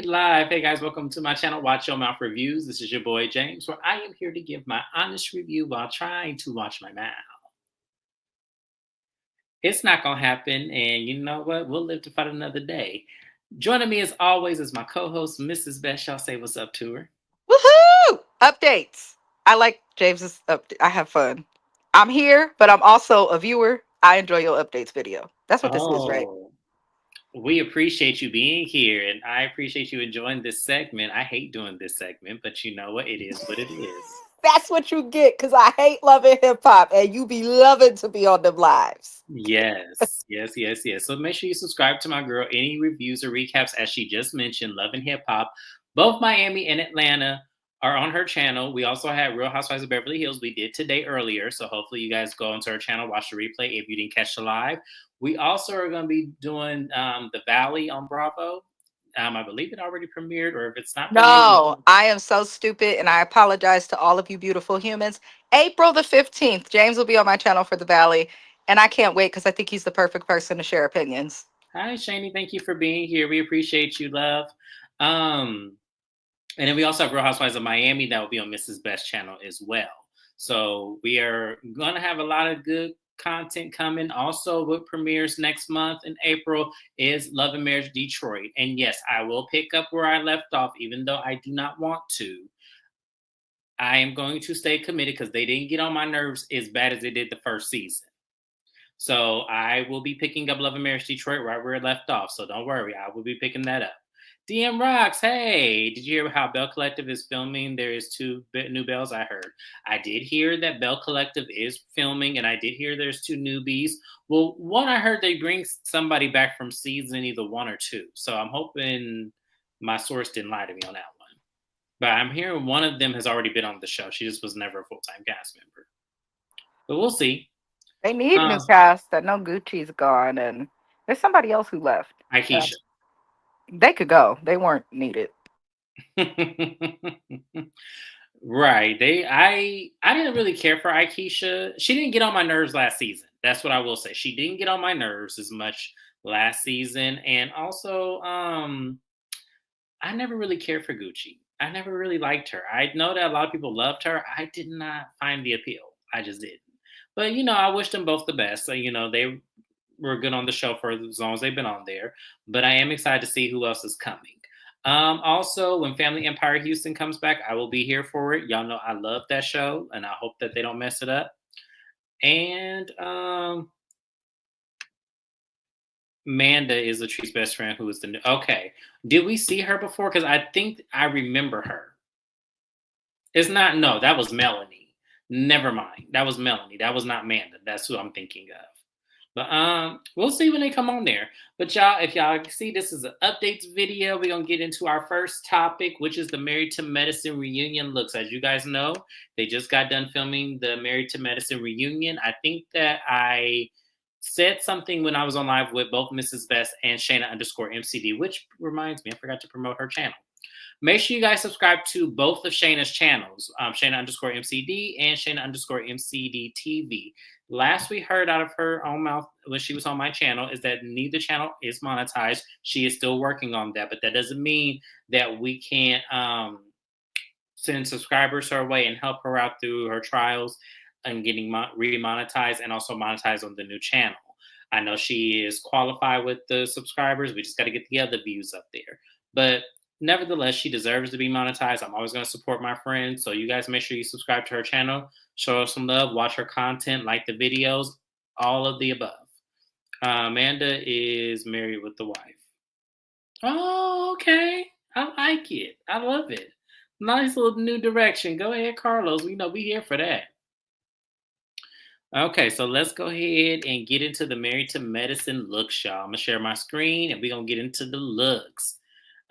live. Hey guys, welcome to my channel, Watch Your Mouth Reviews. This is your boy James, where I am here to give my honest review while trying to watch my mouth. It's not gonna happen, and you know what? We'll live to fight another day. Joining me as always is my co-host, Mrs. Best. Y'all say what's up to her. Woohoo! Updates. I like James's update. I have fun. I'm here, but I'm also a viewer. I enjoy your updates video. That's what this is, right? Oh, we appreciate you being here, and I appreciate you enjoying this segment. I hate doing this segment, but you know what? It is what it is. That's what you get because I hate loving hip hop and you be loving to be on them lives. Yes. So make sure you subscribe to my girl. Any reviews or recaps, as she just mentioned, Love and Hip Hop. Both Miami and Atlanta are on her channel. We also had Real Housewives of Beverly Hills. We did today earlier. So hopefully you guys go onto her channel, watch the replay if you didn't catch the live. We also are going to be doing The Valley on Bravo. I believe it already premiered, or if it's not premiered, No, I am so stupid and I apologize to all of you beautiful humans. April the 15th, James will be on my channel for the Valley. And I can't wait because I think he's the perfect person to share opinions. hi, Shani. Thank you for being here. We appreciate you, love. Um, And then we also have Real Housewives of Miami that will be on Mrs. Best channel as well. So we are going to have a lot of good content coming. Also, what premieres next month in April is Love and Marriage Detroit. And yes, I will pick up where I left off, even though I do not want to. I am going to stay committed because they didn't get on my nerves as bad as they did the first season. So I will be picking up Love and Marriage Detroit right where it left off. So don't worry, I will be picking that up. DM Rocks, hey, did you hear how Bell Collective is filming? There is two new Bells I heard. I did hear that Bell Collective is filming, and I did hear there's two newbies. Well, one I heard they bring somebody back from season either one or two. So I'm hoping my source didn't lie to me on that one. But I'm hearing one of them has already been on the show. She just was never a full-time cast member. But we'll see. They need new Um, cast. I know Gucci's gone and there's somebody else who left. Uh, Aikisha. they could go. They weren't needed. Right. I didn't really care for Aikisha. She didn't get on my nerves last season. That's what I will say. She didn't get on my nerves as much last season. And also, I never really cared for Gucci. I never really liked her. I know that a lot of people loved her. I did not find the appeal. I just didn't. But I wish them both the best. So, they were good on the show for as long as they've been on there. But I am excited to see who else is coming. Also, when Family Empire Houston comes back, I will be here for it. Y'all know I love that show, and I hope that they don't mess it up. And Manda is Latrice's best friend, who is the new. Okay, did we see her before? Because I think I remember her. It's not. No, that was Melanie. Never mind. That was Melanie. That was not Manda. That's who I'm thinking of. But we'll see when they come on there. But y'all, if y'all see, this is an updates video. We're gonna get into our first topic, which is the Married to Medicine reunion looks. As you guys know, they just got done filming the Married to Medicine reunion. I think that I said something when I was on live with both Mrs. Best and Shana _MCD, which reminds me, I forgot to promote her channel. Make sure you guys subscribe to both of Shana's channels, Shana _MCD and Shana _MCD TV. Last we heard out of her own mouth when she was on my channel is that neither channel is monetized. She is still working on that, but that doesn't mean that we can't send subscribers her way and help her out through her trials and getting remonetized and also monetized on the new channel. I know she is qualified with the subscribers. We just got to get the other views up there. But nevertheless, she deserves to be monetized. I'm always going to support my friend. So you guys make sure you subscribe to her channel, show her some love, watch her content, like the videos, all of the above. Amanda is married with the wife. Oh, okay. I like it. I love it. Nice little new direction. Go ahead, Carlos. We know we here for that. Okay, so let's go ahead and get into the Married to Medicine looks, y'all. I'm going to share my screen and we're going to get into the looks.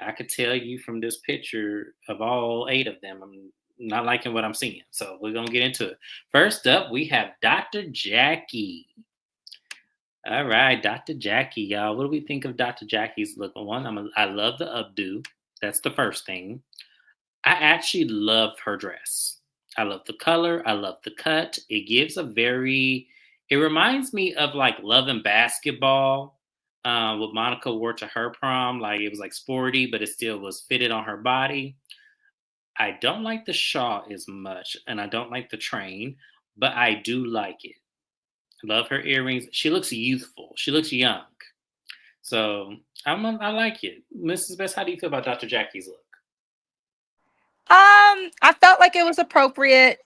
I could tell you from this picture of all 8 of them, I'm not liking what I'm seeing. So we're going to get into it. First up, we have Dr. Jackie. All right, Dr. Jackie, y'all. What do we think of Dr. Jackie's look? One, I love the updo. That's the first thing. I actually love her dress. I love the color. I love the cut. It gives it reminds me of like Love and Basketball what Monica wore to her prom. Like it was like sporty, but it still was fitted on her body. I don't like the shawl as much, and I don't like the train, but I do like it. Love her earrings. She looks youthful. She looks young. So I like it. Mrs. Best, how do you feel about Dr. Jackie's look? I felt like it was appropriate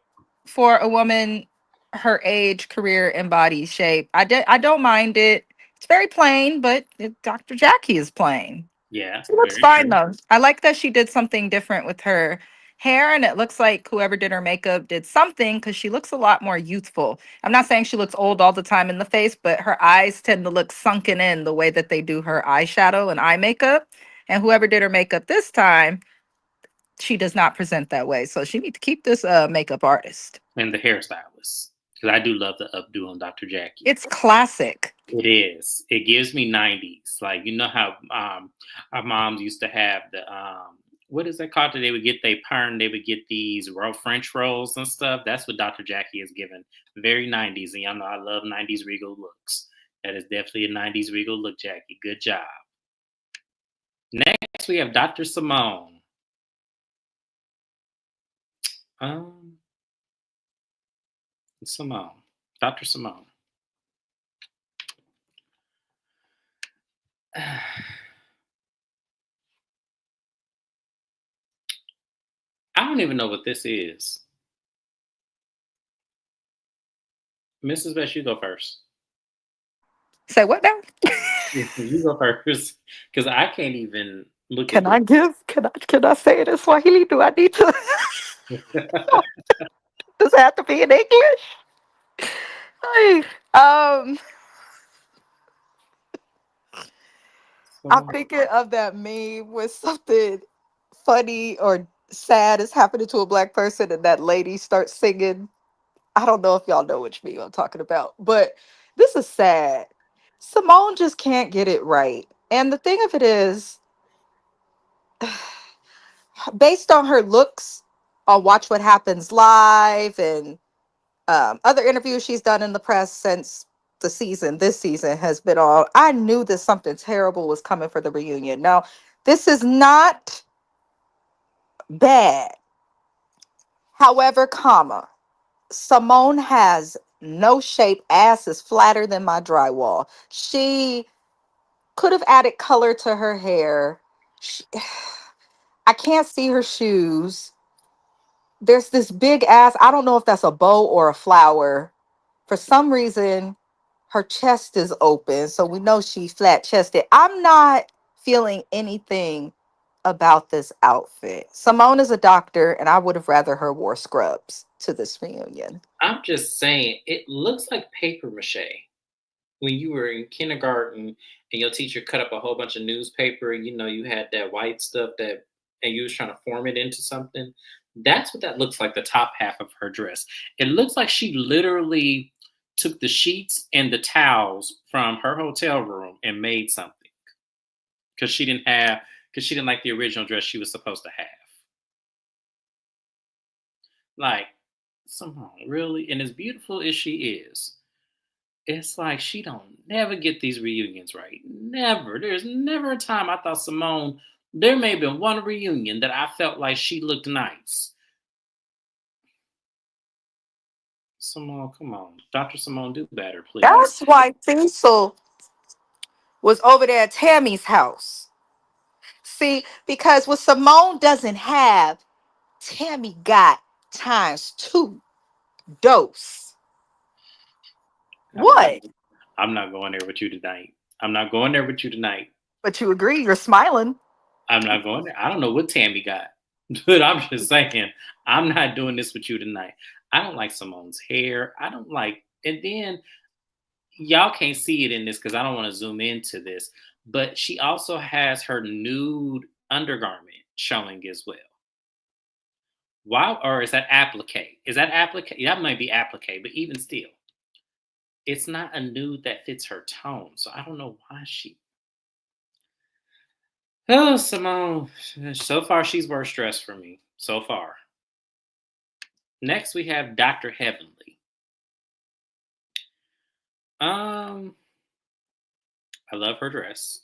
for a woman her age, career, and body shape. I don't mind it. It's very plain, but Dr. Jackie is plain. Yeah, She looks very fine true. though. I like that she did something different with her hair, and it looks like whoever did her makeup did something because she looks a lot more youthful. I'm not saying she looks old all the time in the face, but her eyes tend to look sunken in the way that they do her eyeshadow and eye makeup. And whoever did her makeup this time, she does not present that way. So she need to keep this makeup artist. And the hairstylist. Because I do love the updo on Dr. Jackie. It's classic. It is. It gives me 90s. Like, you know how our moms used to have the, what is that called? That they would get they perm, they would get these French rolls and stuff. That's what Dr. Jackie is given. Very 90s. And y'all know I love 90s regal looks. That is definitely a 90s regal look, Jackie. Good job. Next, we have Dr. Simone. Simone. Dr. Simone. I don't even know what this is. Mrs. Best, you go first. Say what now? You go first, because I can't even look at Can I give? Can I say it in Swahili? Do I need to? this. Does it have to be in English? Hey, I'm thinking of that meme with something funny or sad is happening to a black person, and that lady starts singing. I don't know if y'all know which meme I'm talking about, but this is sad. Simone just can't get it right. And the thing of it is, based on her looks on Watch What Happens Live and other interviews she's done in the press since this season has been all, I knew that something terrible was coming for the reunion. Now, this is not bad. However, Simone has no shape. Ass is flatter than my drywall. She could have added color to her hair. She, I can't see her shoes. There's this big ass. I don't know if that's a bow or a flower. For some reason, her chest is open, so we know she's flat chested. I'm not feeling anything about this outfit. Simone is a doctor, and I would have rather her wore scrubs to this reunion. I'm just saying, it looks like paper mache. When you were in kindergarten and your teacher cut up a whole bunch of newspaper, and you had that white stuff and you was trying to form it into something. That's what that looks like, the top half of her dress. It looks like she literally took the sheets and the towels from her hotel room and made something. Because she didn't like the original dress she was supposed to have. Like, somehow, really? And as beautiful as she is, it's like she don't never get these reunions right. Never. There's never a time I thought Simone. There may have been one reunion that I felt like she looked nice. Simone, come on, Dr. Simone, do better, please. That's why Cecil was over there at Tammy's house. See, because what Simone doesn't have, Tammy got times two dose. I'm not, What? I'm not going there with you tonight. I'm not going there with you tonight. But you agree, you're smiling. I'm not going there. I don't know what Tammy got, but I'm just saying, I'm not doing this with you tonight. I don't like Simone's hair. I don't like, and then y'all can't see it in this because I don't want to zoom into this, but she also has her nude undergarment showing as well. Why, or is that applique? Is that applique? That might be applique, but even still, it's not a nude that fits her tone. So I don't know why she. Oh, Simone. So far, she's worst dressed for me. So far. Next, we have Dr. Heavenly. Um, I love her dress.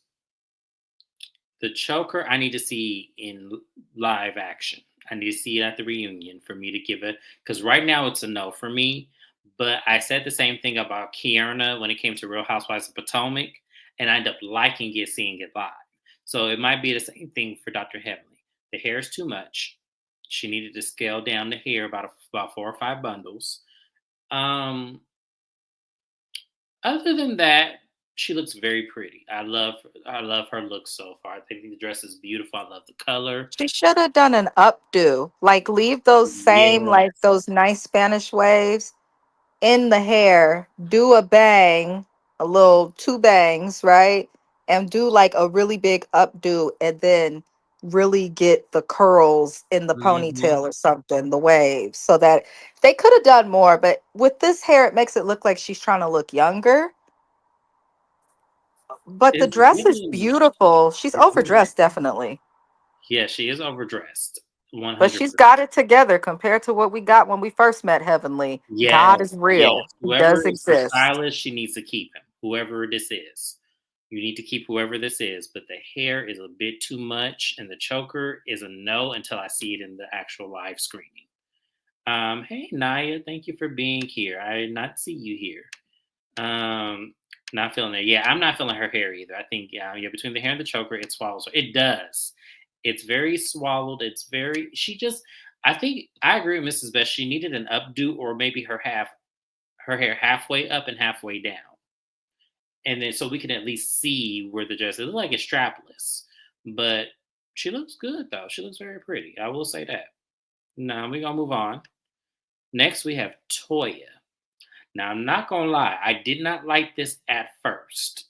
The choker, I need to see in live action. I need to see it at the reunion for me to give it, because right now it's a no for me. But I said the same thing about Kiana when it came to Real Housewives of Potomac, and I ended up liking it, seeing it live. So it might be the same thing for Dr. Heavenly. The hair is too much. She needed to scale down the hair about 4 or 5 bundles. Um, Other than that, she looks very pretty. I love her look so far. I think the dress is beautiful. I love the color. She should have done an updo. Like leave those same, Yeah. like those nice Spanish waves in the hair, do a bang, a little two bangs, right? And do like a really big updo and then really get the curls in the Hmm. ponytail or something, the waves, so that they could have done more. But with this hair, it makes it look like she's trying to look younger. But the It's dress is giving. beautiful. She's It's giving. overdressed, definitely. Yeah, she is overdressed. But 100%. she's got it together compared to what we got when we first met Heavenly. Yes, God is yes. real. He Whoever does is her exist. stylist, she needs to keep him. Whoever this is. You need to keep whoever this is. But the hair is a bit too much, and the choker is a no until I see it in the actual live screening. Hey Naya, thank you for being here. I did not see you here. Um, Not feeling it. Yeah, I'm not feeling her hair either. I think yeah, between the hair and the choker, it swallows her. It does. It's very swallowed. It's very. She just. I think I agree with Mrs. Best. She needed an updo, or maybe her hair halfway up and halfway down, and then so we can at least see where the dress is. It looks like it's strapless, but she looks good though. She looks very pretty. I will say that. Now we're gonna move on. Next, we have Toya. Now, I'm not gonna lie, I did not like this at first.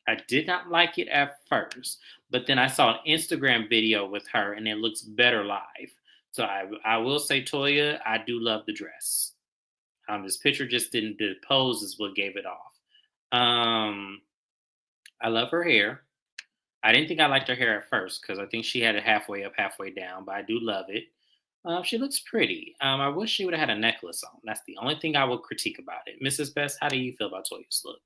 I did not like it at first, but then I saw an Instagram video with her, and it looks better live. So I will say, Toya, I do love the dress. This picture just didn't. The pose is what gave it off. Um, I love her hair. I didn't think I liked her hair at first because I think she had it halfway up, halfway down, but I do love it. She looks pretty. I wish she would have had a necklace on. That's the only thing I would critique about it. Mrs. Best, how do you feel about Toya's look?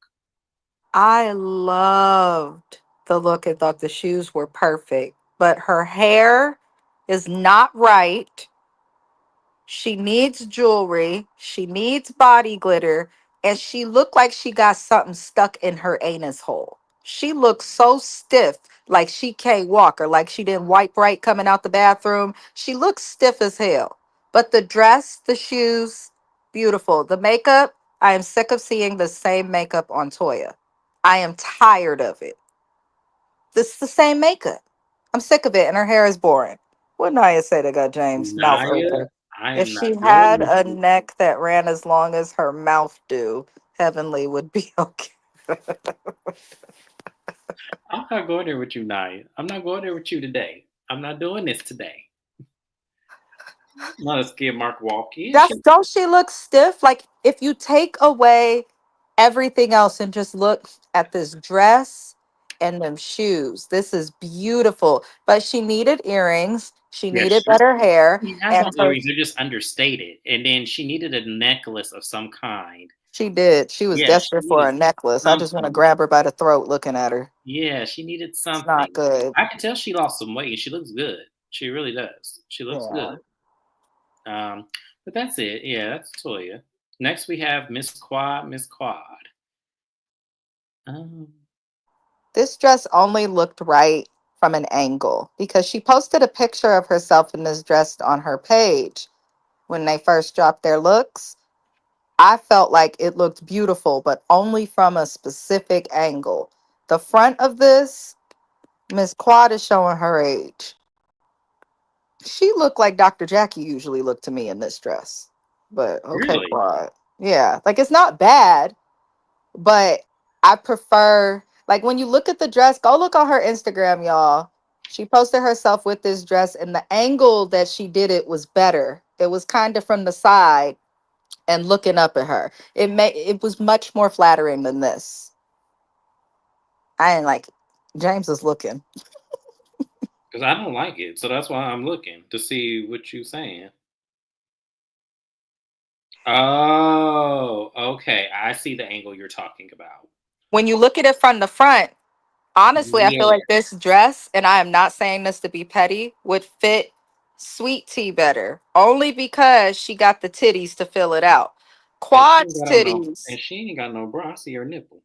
I loved the look. I thought the shoes were perfect, but her hair is not right. She needs jewelry. She needs body glitter. And she looked like she got something stuck in her anus hole. She looks so stiff, like she can't walk, or like she didn't wipe right coming out the bathroom. She looks stiff as hell. But the dress, the shoes, beautiful. The makeup, I am sick of seeing the same makeup on Toya. I am tired of it. This is the same makeup. I'm sick of it, and her hair is boring. What Naya say to got James' mouth Naya, open? I If am not she doing had this. a neck that ran as long as her mouth do, Heavenly would be okay. I'm not going there with you, Naya. I'm not going there with you today. I'm not doing this today. I'm not a skid mark walk. Yeah, Just don't she look stiff? Like if you take away everything else and just look at this dress and them shoes, this is beautiful. But she needed earrings. She yeah, needed better hair, she has and on her earrings. They're just understated. And then she needed a necklace of some kind. she did. She was Yeah, she desperate for needed a necklace. I just want to something. grab her by the throat looking at her. Yeah, she needed It's not something. good. I can tell she lost some weight. She looks good. She really does. She looks Yeah. good. Um, but that's it. Yeah, that's Toya. Next we have Miss Quad. Miss Quad. Um, This dress only looked right from an angle because she posted a picture of herself in this dress on her page when they first dropped their looks. I felt like it looked beautiful, but only from a specific angle. The front of this, Miss Quad is showing her age. She looked like Dr. Jackie usually looked to me in this dress. But okay, really? Quad. Yeah, like it's not bad, but I prefer, like when you look at the dress, go look on her Instagram, y'all. She posted herself with this dress, and the angle that she did it was better. It was kind of from the side and looking up at her. It was much more flattering than this. I ain't like James is looking. Because I don't like it, so that's why I'm looking to see what you're saying. Oh, okay. I see the angle you're talking about. When you look at it from the front, honestly, I feel Yeah, like this dress, and I am not saying this to be petty, would fit Sweet Tea better. Only because she got the titties to fill it out. and she ain't Quad's got on no, titties. and she ain't got no bra. I see her nipple.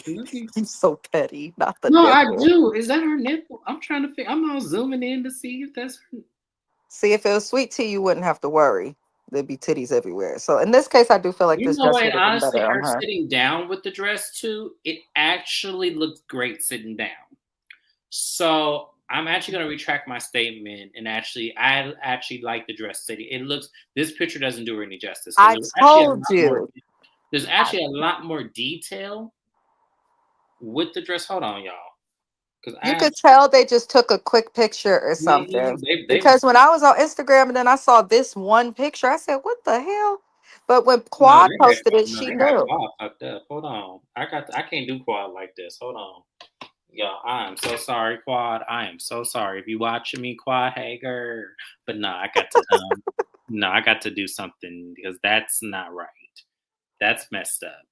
Let me. You so petty. Not the No, I nipple. do. Is that her nipple? I'm trying to figure. I'm all zooming in to see if that's her. See, if it was Sweet Tea, you wouldn't have to worry. There'd be titties everywhere. So in this case, I do feel like You this know dress what? would have been Honestly, better on her her. sitting down with the dress too, it actually looks great sitting down. So I'm actually going to retract my statement and I actually like the dress sitting. It looks, this picture doesn't do her any justice because I there's actually a told lot more. you. There's actually a lot more detail with the dress. Hold on, y'all, because You I could tell they just took a quick picture or something. they Because when I was on Instagram and then I saw this one picture, I said, "What the hell?" But when no Quad posted it, no she they got knew. quad fucked up. Hold on, I can't do quad like this. Hold on. Yo, I am so sorry, Quad. I am so sorry. If you watching me, Quad Hager. But no, I got to no, I got to do something because that's not right. That's messed up.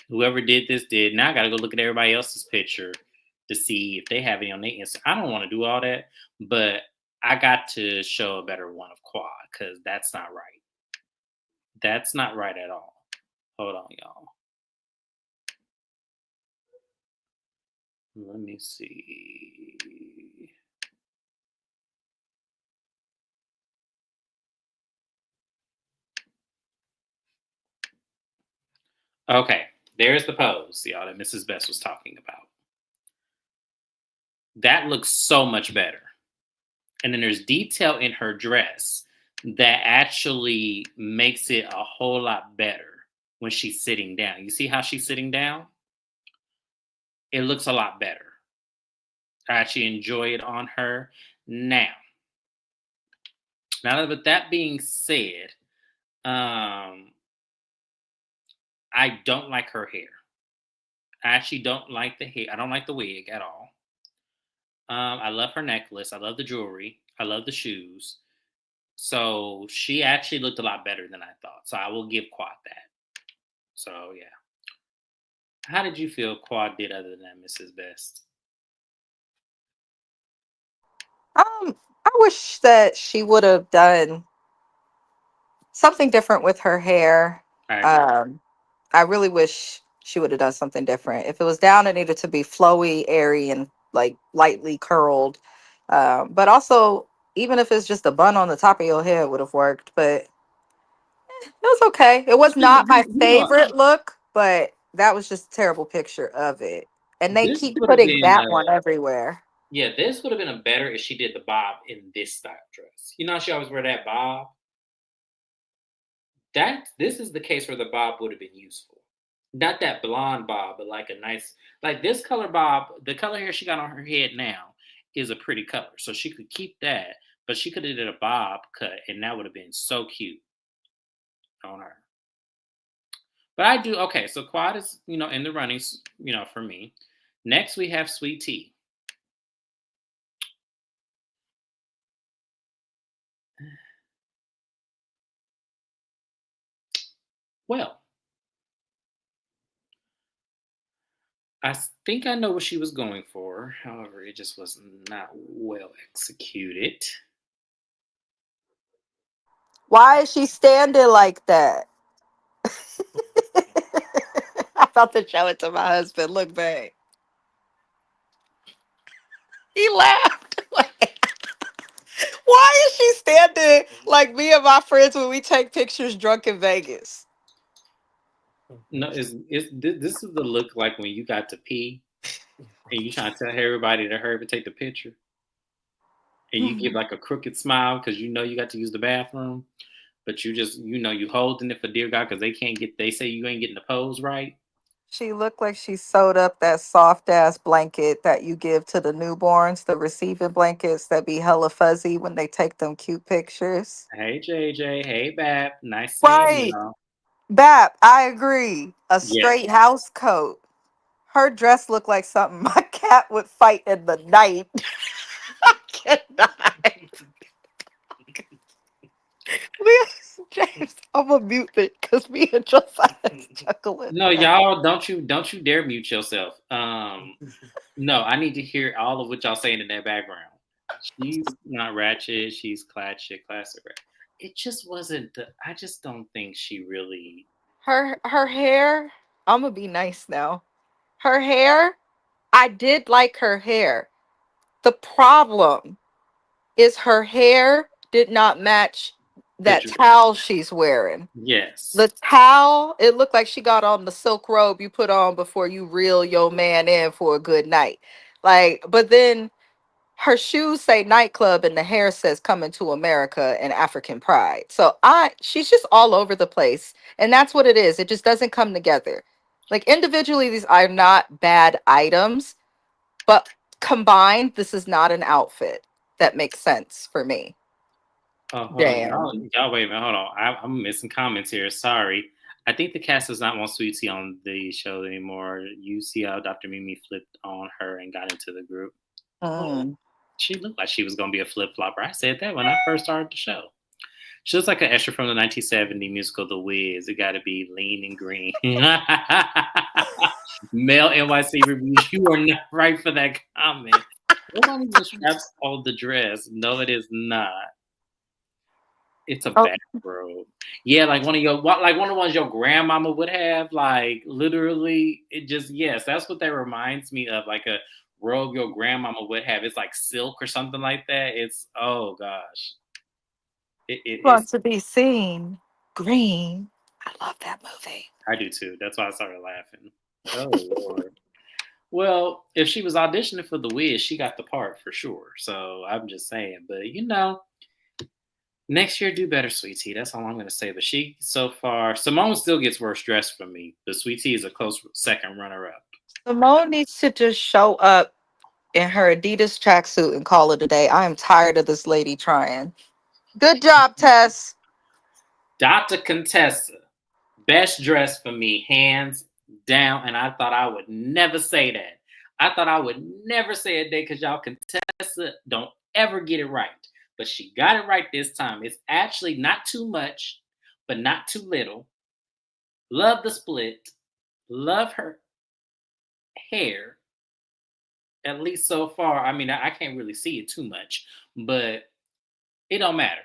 Whoever did this did. Now I gotta go look at everybody else's picture to see if they have it on their Insta. I don't want to do all that, but I got to show a better one of Quad because that's not right. That's not right at all. Hold on, y'all. Let me see. Okay, there's the pose, y'all, that Mrs. Best was talking about. That looks so much better. And then there's detail in her dress that actually makes it a whole lot better when she's sitting down. You see how she's sitting down? It looks a lot better. I actually enjoy it on her. Now with that being said, um, I don't like her hair. I actually don't like the hair. I don't like the wig at all. I love her necklace. I love the jewelry. I love the shoes. So she actually looked a lot better than I thought. So I will give Quad that. So yeah. How did you feel Quad did other than that, Mrs. Best? I wish that she would have done something different with her hair. I agree. Um, I really wish she would have done something different. If it was down, it needed to be flowy, airy, and like lightly curled. But also, even if it's just a bun on the top of your head, would have worked. But it was okay. It was not my You know, favorite look, but that was just a terrible picture of it. And they this keep would have putting been that one everywhere. yeah, this would have been a better if she did the bob in this style dress. You know how she always wear that bob? That this is the case where the bob would have been useful. Not that blonde bob, but like a nice like this color bob, the color hair she got on her head now is a pretty color. So she could keep that, but she could have did a bob cut and that would have been so cute on her. But I do okay, so Quad is, in the runnings, for me. Next we have Sweet Tea. Well, think I know what she was going for. However, it just was not well executed. Why is she standing like that? I'm about to show it to my husband. Look, babe. He laughed. Why is she standing like me and my friends when we take pictures drunk in Vegas? No, this is the look like when you got to pee and you trying to tell everybody to hurry up and take the picture, and you give like a crooked smile because you know you got to use the bathroom, but you just you holding it for dear God because they can't get. They say you ain't getting the pose right. She looked like she sewed up that soft ass blanket that you give to the newborns, the receiving blankets that be hella fuzzy when they take them cute pictures. Hey JJ, hey Bap, nice seeing Right. y'all. Bap, I agree. A Yes, straight house coat. Her dress looked like something my cat would fight in the night. I cannot. James, I'm gonna mute it because me and Josiah is chuckling. No, y'all, don't you dare mute yourself. No, I need to hear all of what y'all saying in that background. She's not ratchet. She's classic. It just wasn't. I just don't think she really. Her hair. I'm gonna be nice now. Her hair. I did like her hair. The problem is her hair did not match The that dr- towel she's wearing. yes. The towel, it looked like she got on the silk robe you put on before you reel your man in for a good night. Like, but then her shoes say nightclub and the hair says coming to America and African pride. So she's just all over the place. And that's what it is. It just doesn't come together. Like individually, these are not bad items, but combined, this is not an outfit that makes sense for me. Oh, hold on, Damn. y'all. Wait a minute. Hold on. I'm missing comments here. Sorry. I think the cast does not want Sweet Tea on the show anymore. You see how Dr. Mimi flipped on her and got into the group. Well, Mm. she looked like she was gonna be a flip flopper. I said that when I first started the show. She looks like an extra from the 1970 musical The Wiz. It got to be lean and green. Male NYC review. You are not right for that comment. Those aren't even straps on the dress. No, it is not. It's a Oh, bathrobe. Yeah, like one of the ones your grandmama would have. Like literally, it just yes, that's what that reminds me of. Like a robe your grandmama would have. It's like silk or something like that. It's oh gosh, want it's. to be seen. Green. I love that movie. I do too. That's why I started laughing. Oh Lord. Well, if she was auditioning for The Wiz, she got the part for sure. So I'm just saying. But next year do better, Sweet Tea. That's all I'm going to say. But she so far, Simone still gets worse dressed from me. But Sweet Tea is a close second runner up. Simone needs to just show up in her Adidas tracksuit and call it a day. I am tired of this lady trying. Good job, Tess. Dr. Contessa, best dressed for me, hands down. And I thought I would never say that. I thought I would never say a day because y'all Contessa don't ever get it right. But she got it right this time. It's actually not too much, but not too little. Love the split. Love her hair. At least so far. I mean, I can't really see it too much, but it don't matter.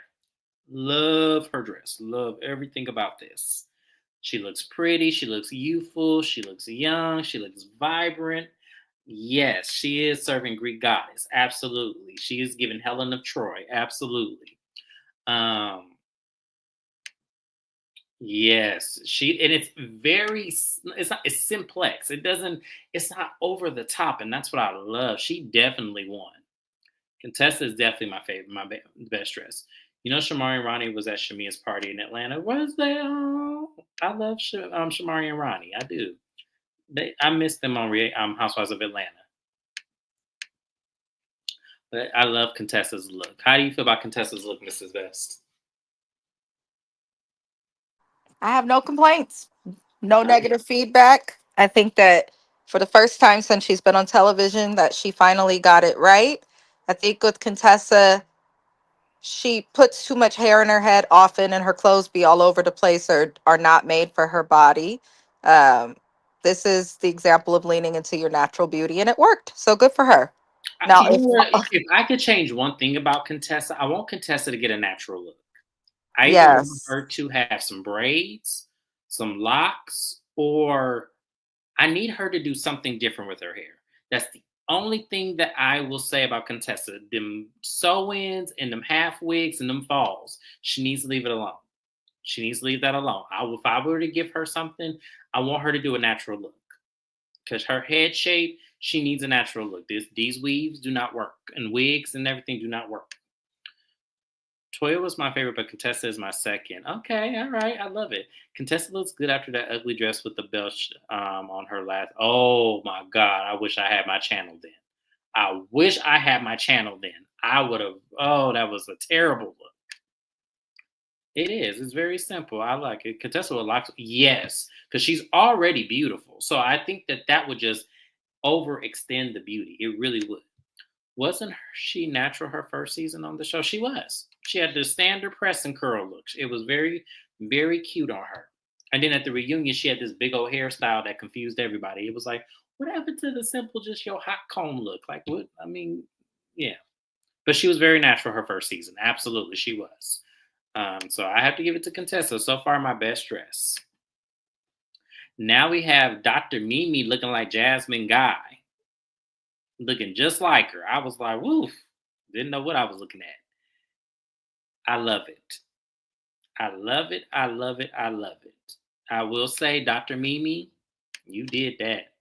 Love her dress. Love everything about this. She looks pretty. She looks youthful. She looks young. She looks vibrant. Yes, she is serving Greek goddess. Absolutely. She is giving Helen of Troy. Absolutely. Um, yes, and it's it's simplex. It's not over the top, and that's what I love. She definitely won. Contessa is definitely my favorite, best dress. You know, Shamari and Ronnie was at Shamia's party in Atlanta. Was they? I love Shamari and Ronnie. I do. I miss them on Housewives of Atlanta. But I love Contessa's look. How do you feel about Contessa's look, Mrs. Best? I have no complaints, no negative feedback. I think that for the first time since she's been on television, that she finally got it right. I think with Contessa, she puts too much hair in her head often, and her clothes be all over the place or are not made for her body. Um, this is the example of leaning into your natural beauty, and it worked. So good for her. Now, You know what? If I could change one thing about Contessa, I want Contessa to get a natural look. I either want yes, her to have some braids, some locks, or I need her to do something different with her hair. That's the only thing that I will say about Contessa. Them sew-ins and them half wigs and them falls. She needs to leave it alone. She needs to leave that alone. If I were to give her something, I want her to do a natural look. Because her head shape, she needs a natural look. These weaves do not work. And wigs and everything do not work. Toya was my favorite, but Contessa is my second. Okay, all right, I love it. Contessa looks good after that ugly dress with the belt on her last. Oh my God, I wish I had my channel then. I wish I had my channel then. I would have. Oh, that was a terrible look. It is. It's very simple. I like it. Contessa would like. Yes, because she's already beautiful. So I think that would just overextend the beauty. It really would. Wasn't she natural her first season on the show? She was. She had the standard press and curl looks. It was very, Very cute on her. And then at the reunion, she had this big old hairstyle that confused everybody. It was like, what happened to the simple, just your hot comb look? Like, what? I mean, yeah. But she was very natural her first season. Absolutely, she was. So I have to give it to Contessa. So far, my best dress. Now we have Dr. Mimi looking like Jasmine Guy, looking just like her. I was like, woof. Didn't know what I was looking at. I love it. I love it. I love it. I love it. I will say, Dr. Mimi, you did that.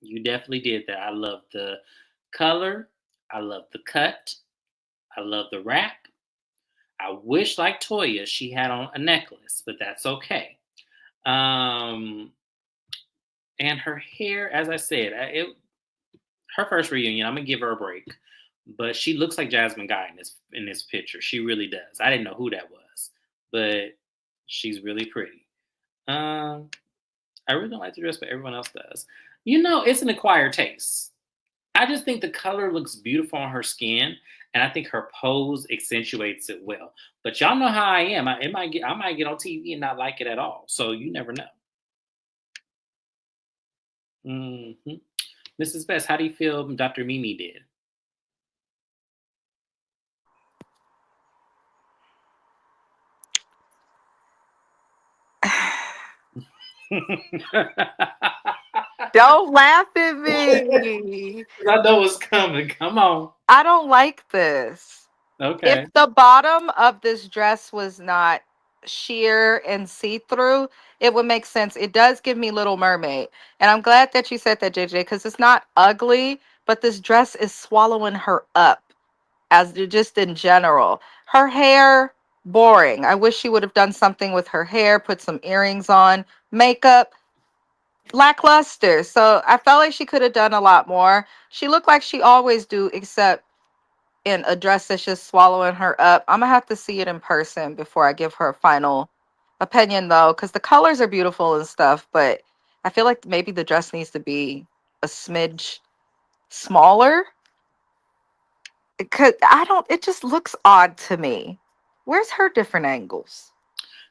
You definitely did that. I love the color. I love the cut. I love the wrap. I wish, like Toya, she had on a necklace, but that's okay. Um, and her hair, as I said, her first reunion. I'm gonna give her a break, but she looks like Jasmine Guy in this picture. She really does. I didn't know who that was, but she's really pretty. I really don't like the dress, but everyone else does. You know, it's an acquired taste. I just think the color looks beautiful on her skin, and I think her pose accentuates it well. But y'all know how I am. I might get on TV and not like it at all. So you never know. hmm Mrs. Best, how do you feel Dr. Mimi did? Don't laugh at me. I know what's coming. Come on. I don't like this. If Okay. the bottom of this dress was not sheer and see-through, it would make sense. It does give me Little Mermaid. And I'm glad that you said that, JJ, because it's not ugly, but this dress is swallowing her up just in general. Her hair, boring. I wish she would have done something with her hair, put some earrings on, makeup, lackluster. So I felt like she could have done a lot more. She looked like she always do, except in a dress that's just swallowing her up. I'm gonna have to see it in person before I give her a final opinion, though, because the colors are beautiful and stuff. But I feel like maybe the dress needs to be a smidge smaller. Because I don't. It just looks odd to me. Where's her different angles?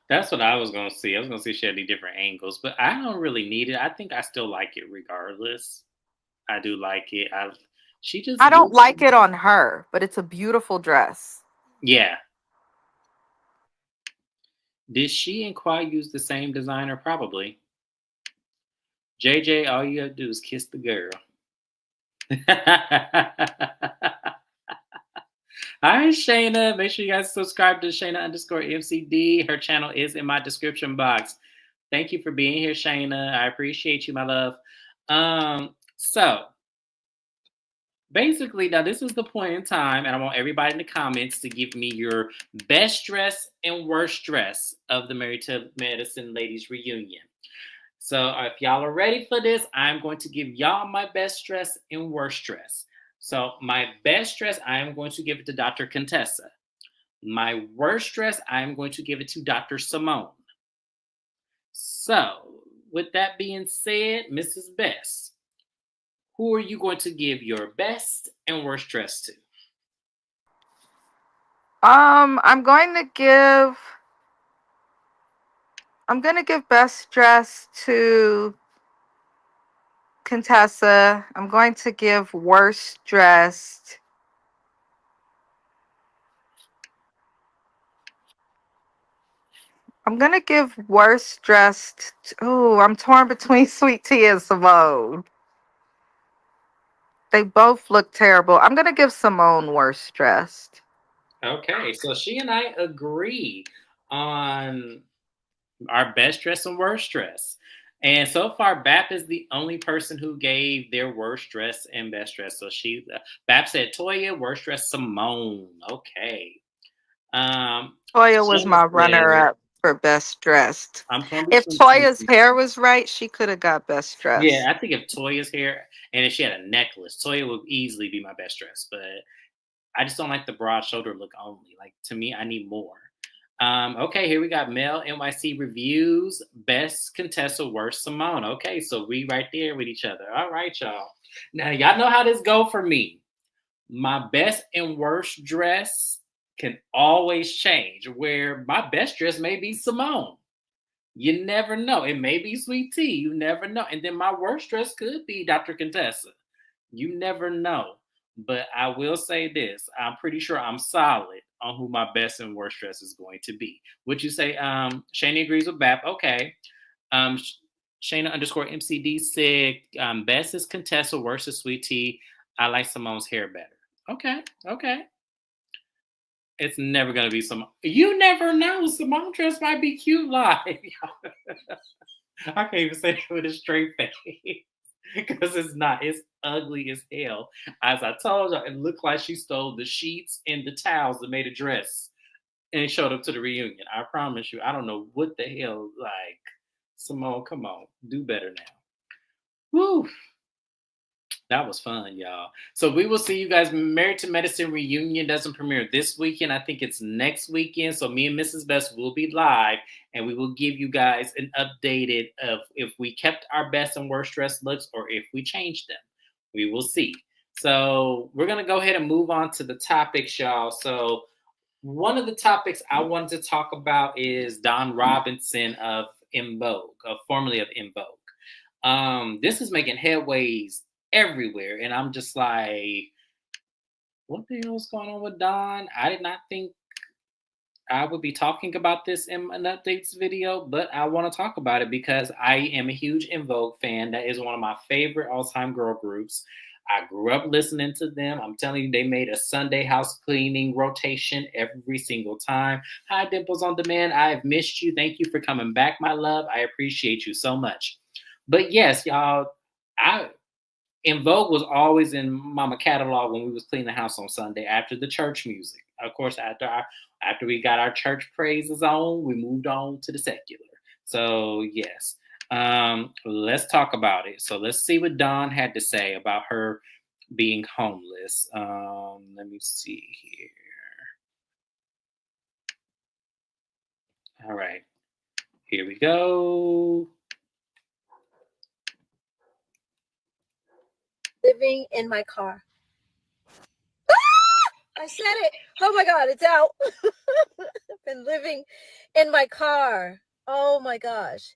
That's what I was gonna see. I was gonna see if she had any different angles, but I don't really need it. I think I still like it regardless. I do like it. She just I don't looks, like it on her, but it's a beautiful dress. yeah. Did she and Kwai use the same designer? Probably. JJ, all you gotta do is kiss the girl. Hi, Shana. Make sure you guys subscribe to Shana underscore MCD. Her channel is in my description box. Thank you for being here, Shana. I appreciate you, my love. So basically, now this is the point in time, and I want everybody in the comments to give me your best dress and worst dress of the Married to Medicine Ladies reunion. So if y'all are ready for this, I'm going to give y'all my best dress and worst dress. So my best dress, I am going to give it to Dr. Contessa. My worst dress, I am going to give it to Dr. Simone. So with that being said, Mrs. Best, who are you going to give your best and worst dress to? I'm going to give. I'm gonna give best dress to Contessa. I'm going to give worst dressed. I'm gonna give worst dressed. Oh, I'm torn between Sweet Tea and Simone. They both look terrible. I'm gonna give Simone worst dressed. Okay, so she and I agree on our best dress and worst dress. And so far, BAP is the only person who gave their worst dress and best dress. So BAP said Toya, worst dress Simone. Okay. Toya was Shana my said, runner up for best dressed. I'm torn If between Toya's two. hair was right, she could have got best Yeah, dressed. I think if Toya's hair and if she had a necklace, Toya would easily be my best dress. But I just don't like the broad shoulder look only. Like to me, I need more. Okay, here we got Mel NYC reviews. Best Contessa, worst Simone. Okay, so we right there with each other. All right, y'all. Now y'all know how this go for me. My best and worst dress can always change. Where my best dress may be Simone. You never know. It may be Sweet Tea. You never know. And then my worst dress could be Dr. Contessa. You never know. But I will say this. I'm pretty sure I'm solid on who my best and worst dress is going to be. Would you say Shana agrees with BAP? Okay. Um Shana underscore MCD said best is Contessa, worst is Sweet Tea. I like Simone's hair better. Okay, okay. It's never gonna be some. You never know. Simone dress might be cute live. I can't even say that with a straight face because it's not. It's ugly as hell. As I told you, it looked like she stole the sheets and the towels that made a dress and showed up to the reunion. I promise you. I don't know what the hell. Like Simone, come on, do better now. Woo. That was fun, y'all. So we will see you guys. Married to Medicine reunion doesn't premiere this weekend. I think it's next weekend. So me and Mrs. Best will be live, and we will give you guys an updated of if we kept our best and worst dress looks or if we changed them. We will see. So we're gonna go ahead and move on to the topics, y'all. So one of the topics I wanted to talk about is Don Robinson of In Vogue, formerly of In Vogue. This is making headways everywhere, and I'm just like, what the hell is going on with Don? I did not think I would be talking about this in an updates video, but I want to talk about it because I am a huge In Vogue fan. That is one of my favorite all-time girl groups. I grew up listening to them. I'm telling you, they made a Sunday house cleaning rotation every single time. Hi, Dimples on Demand. I have missed you. Thank you for coming back, my love. I appreciate you so much. But yes, y'all, In Vogue was always in Mama catalog when we was cleaning the house on Sunday after the church music. Of course, after we got our church praises on, we moved on to the secular. So yes, let's talk about it. So let's see what Dawn had to say about her being homeless. Let me see here. All right, here we go. Living in my car. I said it. Oh my God, it's out. I've been living in my car. Oh my gosh.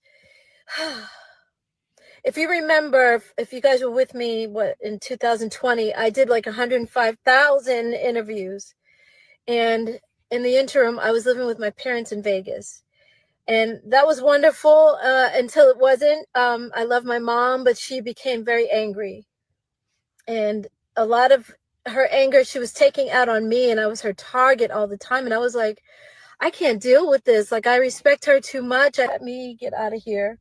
If you remember, if you guys were with me, in 2020, I did like 105,000 interviews. And in the interim, I was living with my parents in Vegas. And that was wonderful until it wasn't. I love my mom, but she became very angry. And a lot of her anger she was taking out on me, and I was her target all the time. And I was like, I can't deal with this. Like, I respect her too much. Let me get out of here.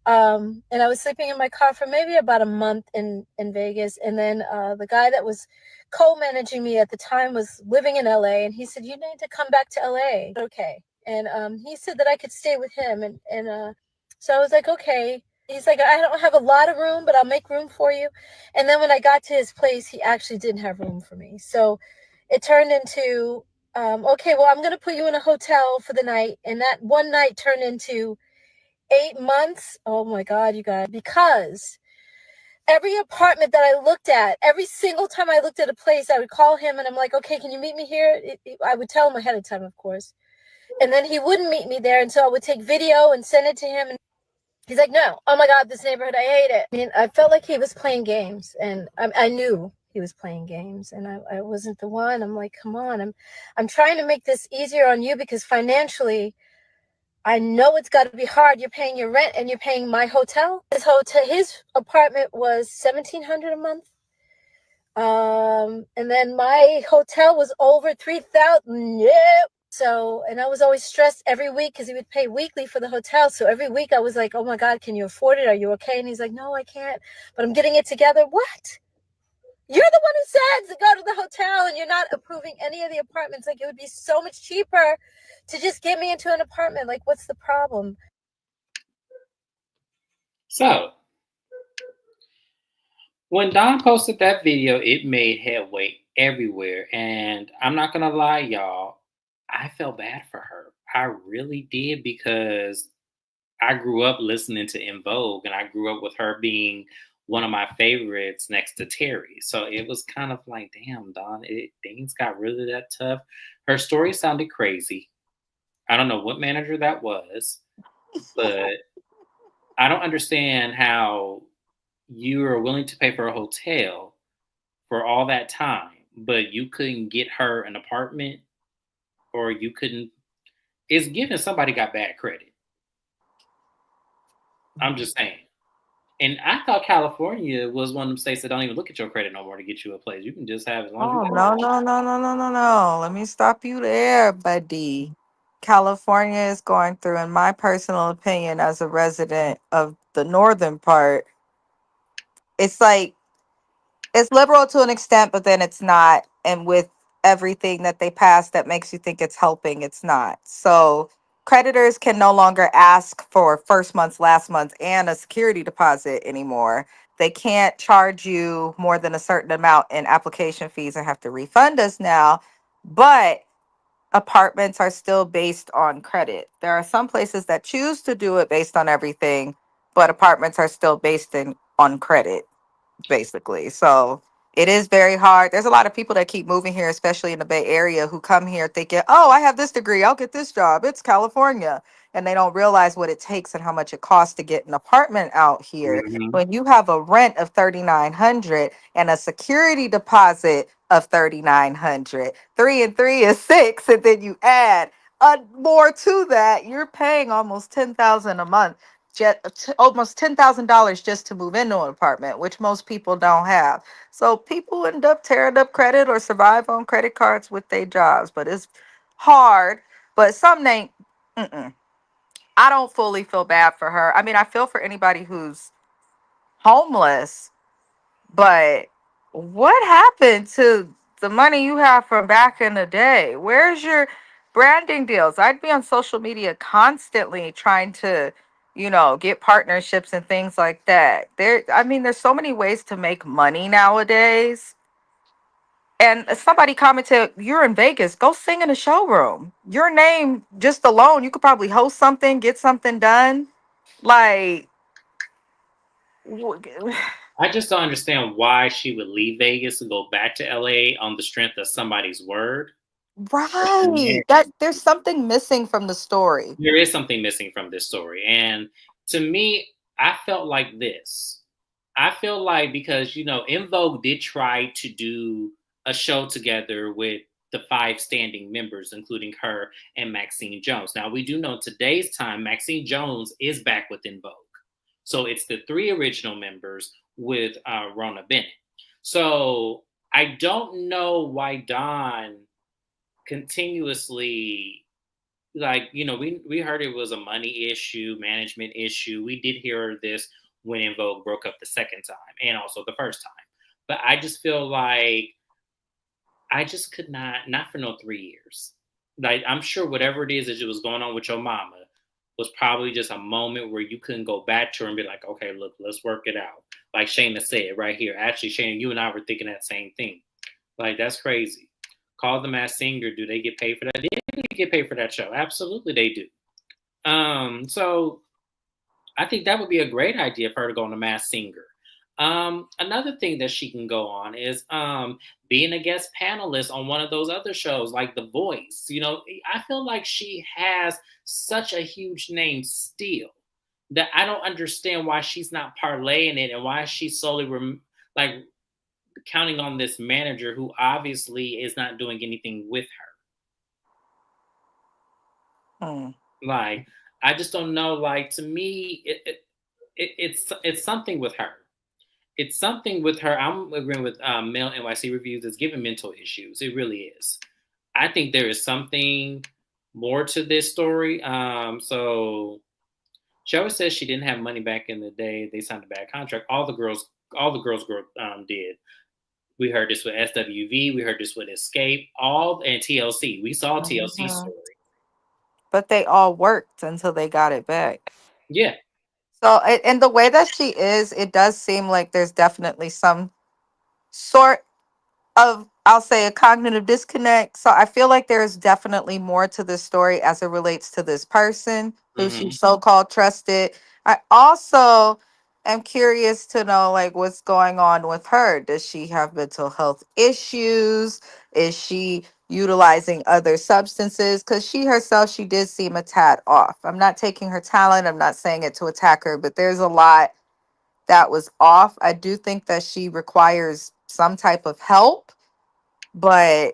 And I was sleeping in my car for maybe about a month in Vegas. And then the guy that was co-managing me at the time was living in LA, and he said, you need to come back to LA. Okay. And he said that I could stay with him. And so I was like, okay. He's like, I don't have a lot of room, but I'll make room for you. And then when I got to his place, he actually didn't have room for me. So it turned into, okay, well, I'm going to put you in a hotel for the night. And that one night turned into 8 months. Oh my God, you guys, because every apartment that I looked at, every single time I looked at a place, I would call him and I'm like, okay, can you meet me here? I would tell him ahead of time, of course. And then he wouldn't meet me there. And so I would take video and send it to him. And he's like, no, oh my God, this neighborhood, I hate it. I mean, I felt like he was playing games, and I knew he was playing games, and I wasn't the one. I'm like, come on, I'm trying to make this easier on you because financially, I know it's got to be hard. You're paying your rent and you're paying my hotel. His apartment was $1,700 a month. And then my hotel was over $3,000. Yep. So, and I was always stressed every week because he would pay weekly for the hotel. So every week I was like, oh my God, can you afford it? Are you okay? And he's like, no, I can't, but I'm getting it together. What? You're the one who said to go to the hotel, and you're not approving any of the apartments. Like, it would be so much cheaper to just get me into an apartment. Like, what's the problem? So when Don posted that video, it made headway everywhere. And I'm not going to lie, y'all, I felt bad for her. I really did, because I grew up listening to In Vogue, and I grew up with her being one of my favorites next to Terry. So it was kind of like, damn, Don, things got really that tough. Her story sounded crazy. I don't know what manager that was, but I don't understand how you are willing to pay for a hotel for all that time, but you couldn't get her an apartment or you couldn't. It's given somebody got bad credit. I'm just saying. And I thought California was one of them states that don't even look at your credit no more to get you a place. You can just have as long as you Oh, got. no, no, no, no, no, no, no. Let me stop you there, buddy. California is going through, in my personal opinion, as a resident of the northern part, it's like it's liberal to an extent, but then it's not. And with everything that they pass that makes you think it's helping, it's not. So creditors can no longer ask for first month's, last month, and a security deposit anymore. They can't charge you more than a certain amount in application fees and have to refund us now. But apartments are still based on credit. There are some places that choose to do it based on everything, but apartments are still based in on credit basically. So it is very hard. There's a lot of people that keep moving here, especially in the Bay Area, who come here thinking, oh, I have this degree, I'll get this job. It's California. And they don't realize what it takes and how much it costs to get an apartment out here. Mhm. When you have a rent of 3,900 and a security deposit of 3,900, 3 and 3 is 6, and then you add more to that, you're paying almost 10,000 a month, almost $10,000 just to move into an apartment, which most people don't have. So people end up tearing up credit or survive on credit cards with their jobs, but it's hard. But some ain't. Mm-mm. I don't fully feel bad for her. I mean, I feel for anybody who's homeless, but what happened to the money you have from back in the day? Where's your branding deals? I'd be on social media constantly trying to, get partnerships and things like that. I mean, there's so many ways to make money nowadays. And somebody commented, you're in Vegas, go sing in a showroom. Your name just alone, you could probably host something, get something done. Like, I just don't understand why she would leave Vegas and go back to LA on the strength of somebody's word. right. That there's something missing from the story. There is something missing from this story. And to me, I felt like this. I feel like because, In Vogue did try to do a show together with the five standing members, including her and Maxine Jones. Now, we do know today's time, Maxine Jones is back with In Vogue. So it's the three original members with Rona Bennett. So I don't know why Don continuously, like, we heard it was a money issue, management issue. We did hear this when In Vogue broke up the second time and also the first time. But I just feel like I just could not for no 3 years. Like, I'm sure whatever it is that was going on with your mama was probably just a moment where you couldn't go back to her and be like, okay, look, let's work it out. Like Shana said right here. Actually, Shana, you and I were thinking that same thing. Like, that's crazy. Call the Masked Singer. Do they get paid for that? They get paid for that show. Absolutely, they do. So I think that would be a great idea for her to go on the Masked Singer. Another thing that she can go on is being a guest panelist on one of those other shows like The Voice. I feel like she has such a huge name still that I don't understand why she's not parlaying it and why she's solely like counting on this manager who obviously is not doing anything with her. Hmm. Like, I just don't know. Like, to me, it's something with her. It's something with her. I'm agreeing with Male NYC Reviews. It's giving mental issues. It really is. I think there is something more to this story. So she always says she didn't have money back in the day. They signed a bad contract. All the girls did. We heard this with SWV. We heard this with Escape. And TLC. We saw TLC's Mhm. story. But they all worked until they got it back. Yeah. So, and the way that she is, it does seem like there's definitely some sort of, I'll say, a cognitive disconnect. So I feel like there's definitely more to this story as it relates to this person who she Mm-hmm. so-called trusted. I also am curious to know like what's going on with her. Does she have mental health issues? Is she utilizing other substances? Because she herself, she did seem a tad off. I'm not taking her talent. I'm not saying it to attack her, but there's a lot that was off. I do think that she requires some type of help, but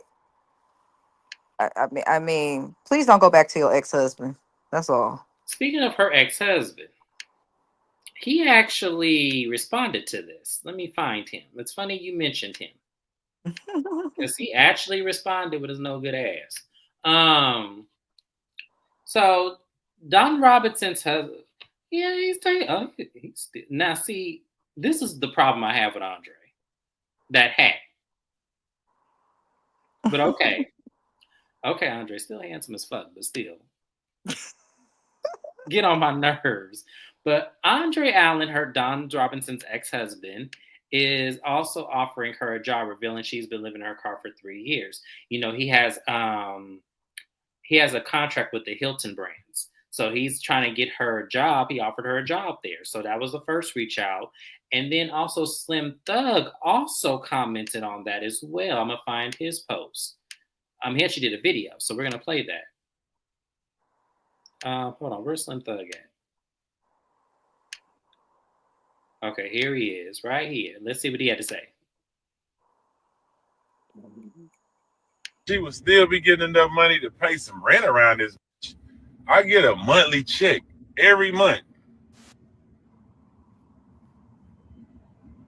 I mean, please don't go back to your ex-husband. That's all. Speaking of her ex-husband, he actually responded to this. Let me find him. It's funny you mentioned him because he actually responded with his no good ass. Um, so Don Robinson's husband, yeah, he's taking. Oh, he's now see. This is the problem I have with Andre. That hat, but okay, okay, Andre, still handsome as fuck, but still get on my nerves. But Andre Allen, her Don Robinson's ex-husband, is also offering her a job, revealing she's been living in her car for 3 years. You know, he has a contract with the Hilton brands. So he's trying to get her a job. He offered her a job there. So that was the first reach out. And then also Slim Thug also commented on that as well. I'm gonna find his post. He actually did a video, so we're gonna play that. Hold on, where's Slim Thug at? Okay, here he is, right here. Let's see what he had to say. She would still be getting enough money to pay some rent around this. I get a monthly check every month.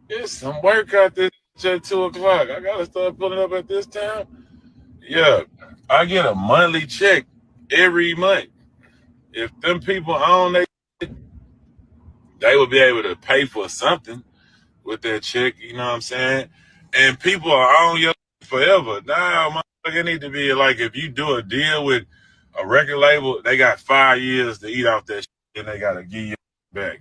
There's some work out there at 2 o'clock. I gotta start pulling up at this time. Yeah, I get a monthly check every month. If them people own they would be able to pay for something with that check. You know what I'm saying? And people are on your forever. Now, it need to be like if you do a deal with a record label, they got 5 years to eat off that shit and they gotta give you back.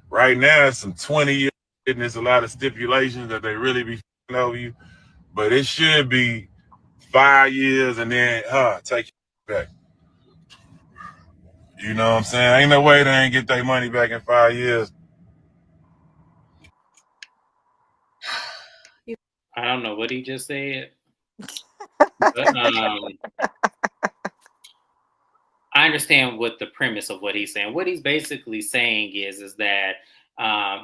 Right now, it's some 20 years and there's a lot of stipulations that they really be over you. But it should be 5 years and then take it back. You know what I'm saying? Ain't no way they ain't get their money back in 5 years. I don't know what he just said, but I understand what the premise of what he's saying. What he's basically saying is that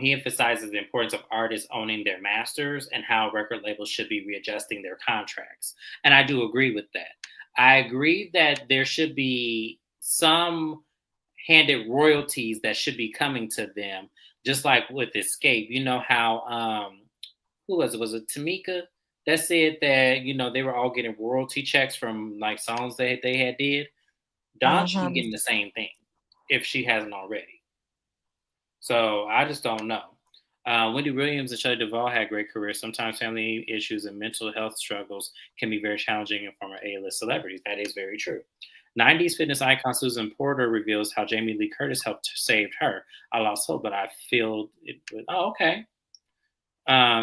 he emphasizes the importance of artists owning their masters and how record labels should be readjusting their contracts. And I do agree with that. I agree that there should be some handed royalties that should be coming to them, just like with Escape. You know how who was it? Was it Tamika that said that they were all getting royalty checks from like songs that they had did? Don should be Mhm. getting the same thing if she hasn't already. So I just don't know. Wendy Williams and Shelley Duvall had great careers. Sometimes family issues and mental health struggles can be very challenging in former A-list celebrities. That is very true. 90s fitness icon Susan Porter reveals how Jamie Lee Curtis helped save her. I lost hope, but I feel it. Oh, okay.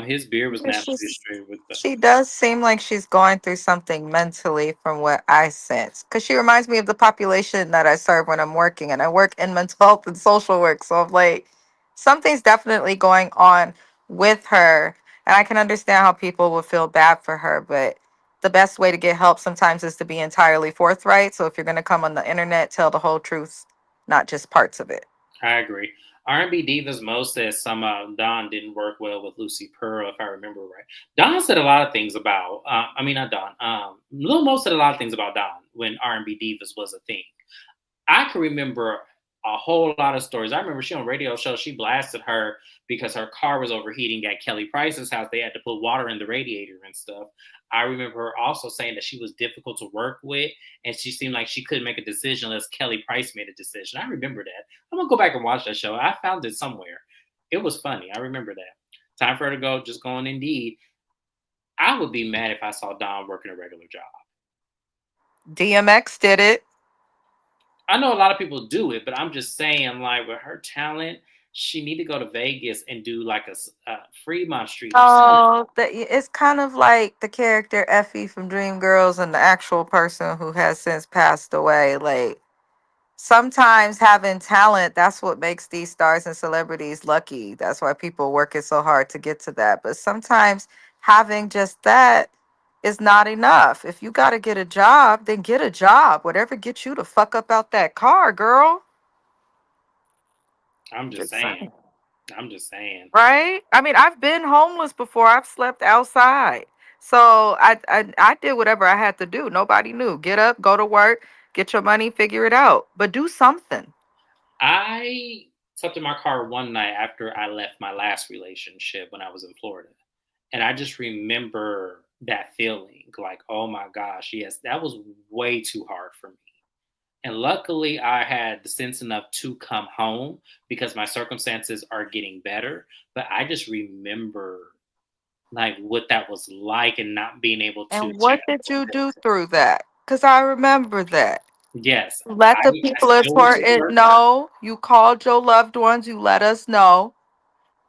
His beard was Yeah, naturally straight with the. she does seem like she's going through something mentally from what I sense. Because she reminds me of the population that I serve when I'm working, and I work in mental health and social work. So I'm like, something's definitely going on with her. And I can understand how people would feel bad for her, but the best way to get help sometimes is to be entirely forthright. So if you're going to come on the internet, tell the whole truth, not just parts of it. I agree. R&B Divas Mo says some Don didn't work well with Lucy Pearl, if I remember right. Don said a lot of things about. I mean, not Don. Lil Mo said a lot of things about Don when R&B Divas was a thing. I can remember a whole lot of stories. I remember she on radio show, she blasted her because her car was overheating at Kelly Price's house. They had to put water in the radiator and stuff. I remember her also saying that she was difficult to work with and she seemed like she couldn't make a decision unless Kelly Price made a decision. I remember that. I'm gonna go back and watch that show. I found it somewhere. It was funny. I remember that. Time for her to go, just go on Indeed. I would be mad if I saw Don working a regular job. DMX did it. I know a lot of people do it, but I'm just saying, like, with her talent, she need to go to Vegas and do like a Fremont Street or something. Oh, it's kind of like the character Effie from Dreamgirls and the actual person who has since passed away. Like, sometimes having talent, that's what makes these stars and celebrities lucky. That's why people working so hard to get to that. But sometimes having just that is not enough. If you got to get a job, then get a job. Whatever gets you to fuck up out that car, girl. I'm just Just saying. saying. I'm just saying. Right? I mean, I've been homeless before. I've slept outside. So I did whatever I had to do. Nobody knew. Get up, go to work, get your money, figure it out. But do something. I slept in my car one night after I left my last relationship when I was in Florida. And I just remember that feeling like, oh my gosh, yes, that was way too hard for me. And luckily, I had the sense enough to come home because my circumstances are getting better. But I just remember like what that was like and not being able to And check what did on you this. do through that? Because I remember that. Yes, Let the I people still went to important work. know. You called your loved ones. You let us know.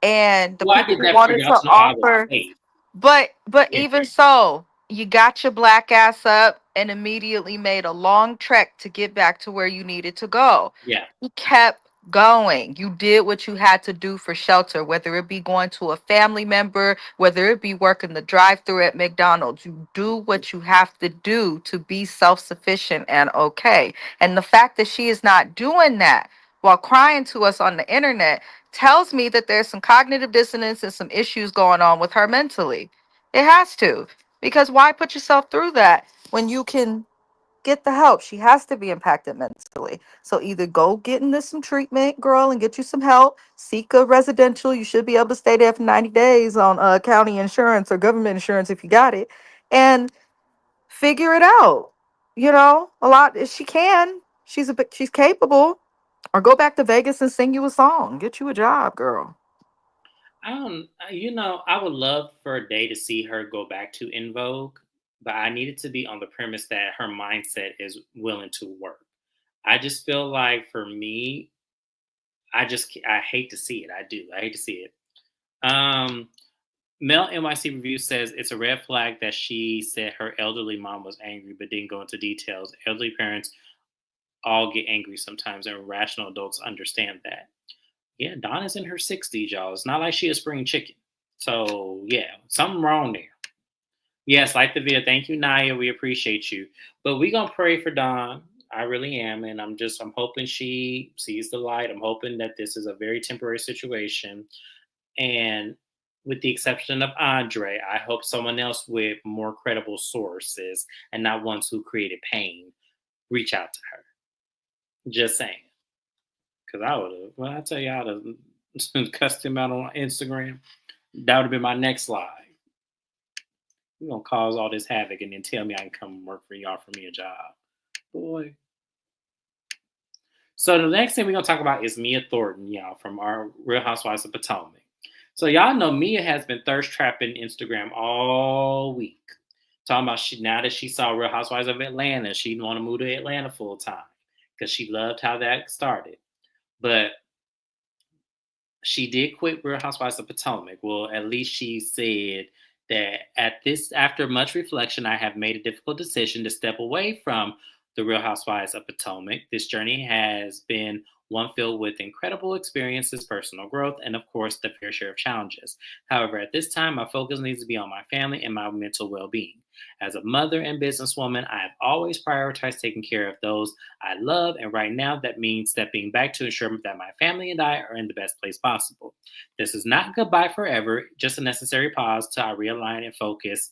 And the Well, I people did who that for wanted y'all to to know I was offer, safe. but Yeah, even so, you got your black ass up and immediately made a long trek to get back to where you needed to go. yeah. You kept going. You did what you had to do for shelter, whether it be going to a family member, whether it be working the drive-through at McDonald's. You do what you have to do to be self-sufficient and okay. And the fact that she is not doing that while crying to us on the internet tells me that there's some cognitive dissonance and some issues going on with her mentally. It has to. Because why put yourself through that when you can get the help? She has to be impacted mentally. So either go get into some treatment, girl, and get you some help. Seek a residential. You should be able to stay there for 90 days on county insurance or government insurance if you got it. And figure it out. You know, a lot if she can. She's capable. Or go back to Vegas and sing you a song. Get you a job, girl. I don't, I would love for a day to see her go back to In Vogue, but I need it to be on the premise that her mindset is willing to work. I just feel like for me, I hate to see it. I do. I hate to see it. Um, Mel NYC Review says it's a red flag that she said her elderly mom was angry, but didn't go into details. Elderly parents all get angry sometimes, and rational adults understand that. Yeah, Donna's in her 60s, y'all. It's not like she a spring chicken. So, yeah, something wrong there. Yes, like the video. Thank you, Naya. We appreciate you. But we going to pray for Dawn. I really am. And I'm hoping she sees the light. I'm hoping that this is a very temporary situation. And with the exception of Andre, I hope someone else with more credible sources and not ones who created pain reach out to her. Just saying. Because I would have, well, I tell you how to cuss him out on Instagram, that would have been my next lie. You're going to cause all this havoc and then tell me I can come work for y'all for me a job. Boy. So the next thing we're going to talk about is Mia Thornton, y'all, from our Real Housewives of Potomac. So y'all know Mia has been thirst trapping Instagram all week. Talking about now that she saw Real Housewives of Atlanta, she want to move to Atlanta full time because she loved how that started. But she did quit Real Housewives of Potomac. Well, at least she said that after much reflection, I have made a difficult decision to step away from the Real Housewives of Potomac. This journey has been one filled with incredible experiences, personal growth, and of course, the fair share of challenges. However, at this time, my focus needs to be on my family and my mental well being. As a mother and businesswoman, I have always prioritized taking care of those I love, and right now that means stepping back to ensure that my family and I are in the best place possible. This is not goodbye forever, just a necessary pause till I realign and focus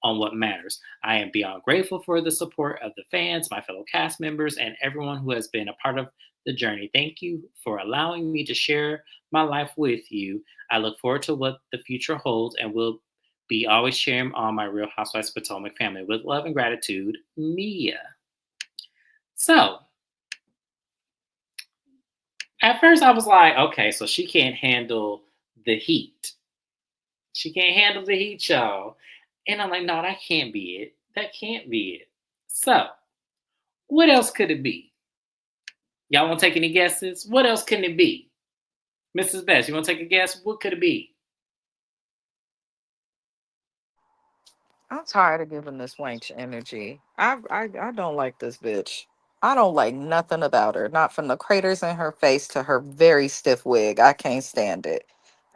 on what matters. I am beyond grateful for the support of the fans, my fellow cast members, and everyone who has been a part of the journey. Thank you for allowing me to share my life with you. I look forward to what the future holds and will be always cheering on my Real Housewives of Potomac family. With love and gratitude, Mia. So, at first I was like, okay, so she can't handle the heat. She can't handle the heat, y'all. And I'm like, no, that can't be it. That can't be it. So, what else could it be? Y'all want to take any guesses? What else can it be? Mrs. Best, you want to take a guess? What could it be? I'm tired of giving this wench energy. I don't like this bitch. I don't like nothing about her. Not from the craters in her face to her very stiff wig. I can't stand it.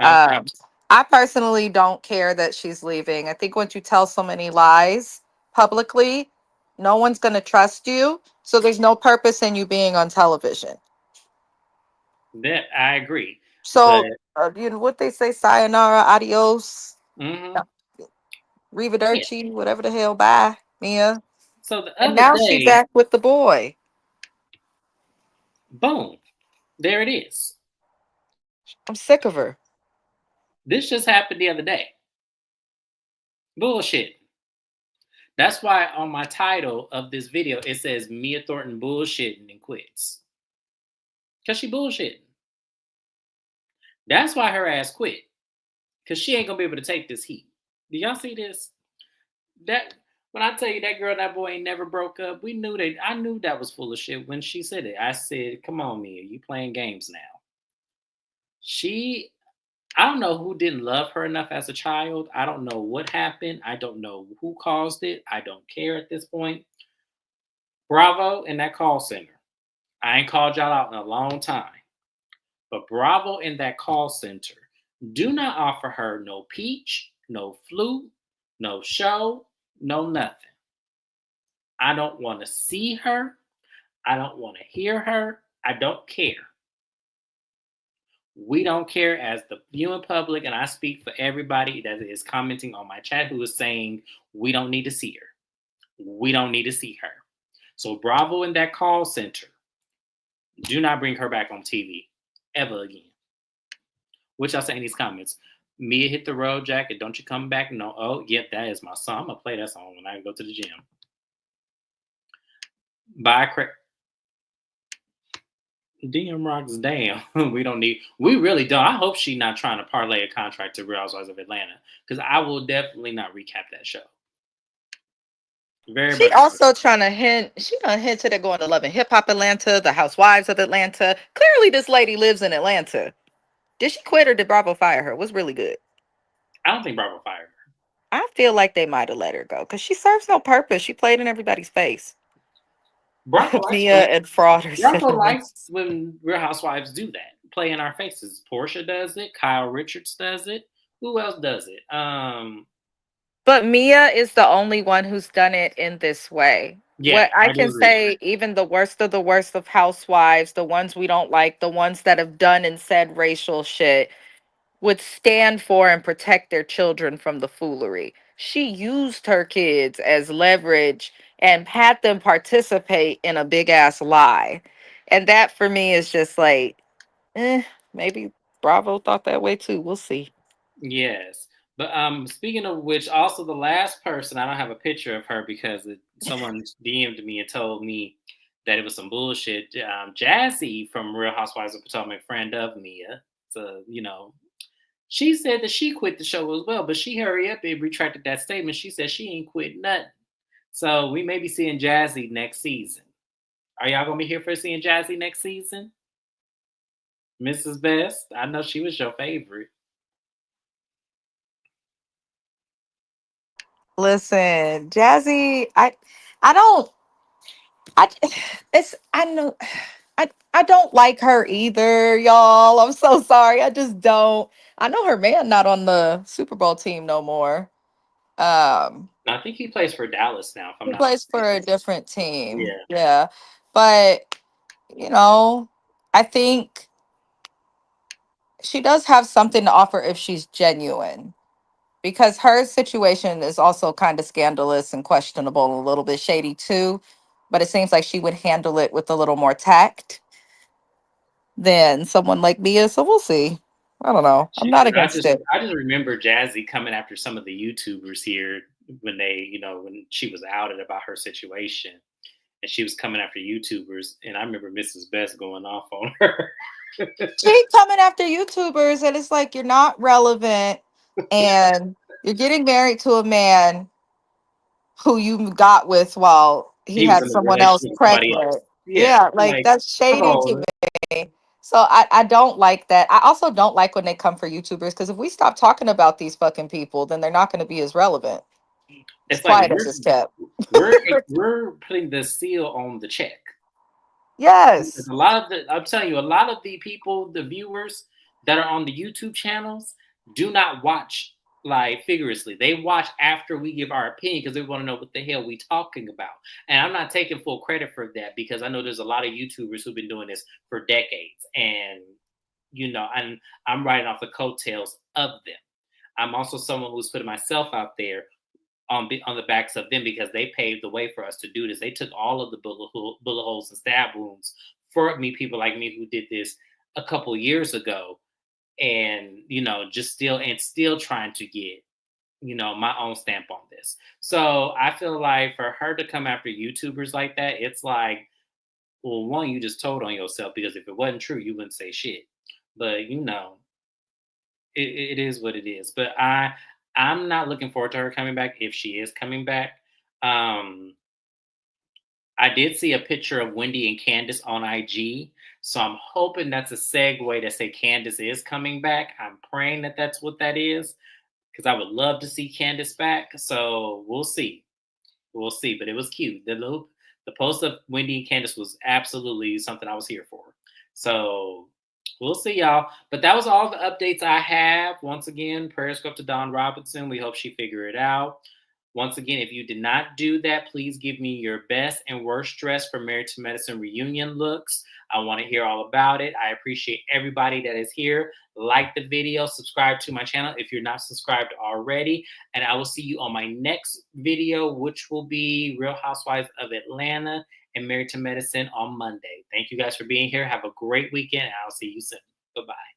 Okay. Um, I personally don't care that she's leaving. I think once you tell so many lies publicly, no one's going to trust you. So there's no purpose in you being on television. That I agree. But So, you know what they say, sayonara, adios, mhm, yeah. arrivederci, whatever the hell, bye, Mia. So the And other now she day, back with the boy. boom, there it is. I'm sick of her. This just happened the other day. Bullshit. That's why on my title of this video it says Mia Thornton bullshitting and quits. Cause she bullshitting. That's why her ass quit. Cause she ain't gonna be able to take this heat. Do y'all see this? That when I tell you that girl, that boy ain't never broke up, we knew that. I knew that was full of shit when she said it. I said, "Come on, Mia, you playing games now." She, I don't know who didn't love her enough as a child. I don't know what happened. I don't know who caused it. I don't care at this point. Bravo in that call center. I ain't called y'all out in a long time, but Bravo in that call center. Do not offer her no peach, no flute, no show, no nothing. I don't want to see her. I don't want to hear her. I don't care. We don't care as the viewing public, and I speak for everybody that is commenting on my chat who is saying we don't need to see her. We don't need to see her. So Bravo in that call center. Do not bring her back on TV ever again. What y'all say in these comments? Mia hit the road jacket. Don't you come back? No. Oh, yep, that is my song. I'm gonna play that song when I go to the gym. Bye, DM Rocks, damn. We really don't. I hope she's not trying to parlay a contract to Real Housewives of Atlanta, because I will definitely not recap that show. Very She much. also trying to hint. She done hinted at going to Love and Hip Hop Atlanta, The Housewives of Atlanta. Clearly, this lady lives in Atlanta. Did she quit or did Bravo fire her? Was really good. I don't think Bravo fired her. I feel like they might have let her go because she serves no purpose. She played in everybody's face. Bravo likes Mia and fraud are Bravo synonyms. likes when Real Housewives do that, play in our faces. Portia does it. Kyle Richards does it. Who else does it? But Mia is the only one who's done it in this way. Yeah, What I I do can agree. say, even the worst of housewives, the ones we don't like, the ones that have done and said racial shit, would stand for and protect their children from the foolery. She used her kids as leverage and had them participate in a big ass lie. And that for me is just like, eh, maybe Bravo thought that way too. We'll see. Yes. But speaking of which, also the last person, I don't have a picture of her because someone DM'd me and told me that it was some bullshit. Jazzy from Real Housewives of Potomac, friend of Mia. So, she said that she quit the show as well, but she hurried up and retracted that statement. She said she ain't quit nothing. So we may be seeing Jazzy next season. Are y'all gonna be here for seeing Jazzy next season? Mrs. Best, I know she was your favorite. Listen, Jazzy, I don't I it's I know I don't like her either, y'all. I'm so sorry. I just don't. I know her man not on the Super Bowl team no more. Um I think he plays for Dallas now, if I'm he not plays for a mistaken. different team. Yeah. Yeah. But, you know, I think she does have something to offer if she's genuine. Because her situation is also kind of scandalous and questionable and a little bit shady too. But it seems like she would handle it with a little more tact than someone like Mia. So we'll see. I don't know. I'm not I against just it. I just remember Jazzy coming after some of the YouTubers here when when she was outed about her situation, and she was coming after YouTubers, and I remember Mrs. Best going off on her. She coming after YouTubers, and it's like you're not relevant, and you're getting married to a man who you got with while he He was had in a someone else relationship with somebody pregnant. else. Yeah, Yeah, like like that's shady to oh, me. So I don't like that. I also don't like when they come for YouTubers because if we stop talking about these fucking people, then they're not going to be as relevant. As it's like quiet as it's kept. we're putting the seal on the check. Yes. Because a lot of the, I'm telling you, a lot of the people, the viewers that are on the YouTube channels do not watch like vigorously. They watch after we give our opinion because they want to know what the hell we talking about. And I'm not taking full credit for that because I know there's a lot of YouTubers who've been doing this for decades. And, you know, I'm riding off the coattails of them. I'm also someone who's putting myself out there on the backs of them because they paved the way for us to do this. They took all of the bullet holes and stab wounds for me, people like me who did this a couple years ago, and you know, just still trying to get, you know, my own stamp on this. So I feel like for her to come after YouTubers like that, it's like, well, one, you just told on yourself because if it wasn't true, you wouldn't say shit. But you know, it is what it is. But I'm not looking forward to her coming back if she is coming back. Um, I did see a picture of Wendy and Candace on IG, so I'm hoping that's a segue to say Candace is coming back. I'm praying that that's what that is because I would love to see Candace back. So we'll see. We'll see. But it was cute. The post of Wendy and Candace was absolutely something I was here for. So we'll see, y'all. But that was all the updates I have. Once again, prayers go up to Dawn Robinson. We hope she figure it out. Once again, if you did not do that, please give me your best and worst dress for Married to Medicine reunion looks. I want to hear all about it. I appreciate everybody that is here. Like the video, subscribe to my channel if you're not subscribed already. And I will see you on my next video, which will be Real Housewives of Atlanta and Married to Medicine on Monday. Thank you guys for being here. Have a great weekend, and I'll see you soon. Bye-bye.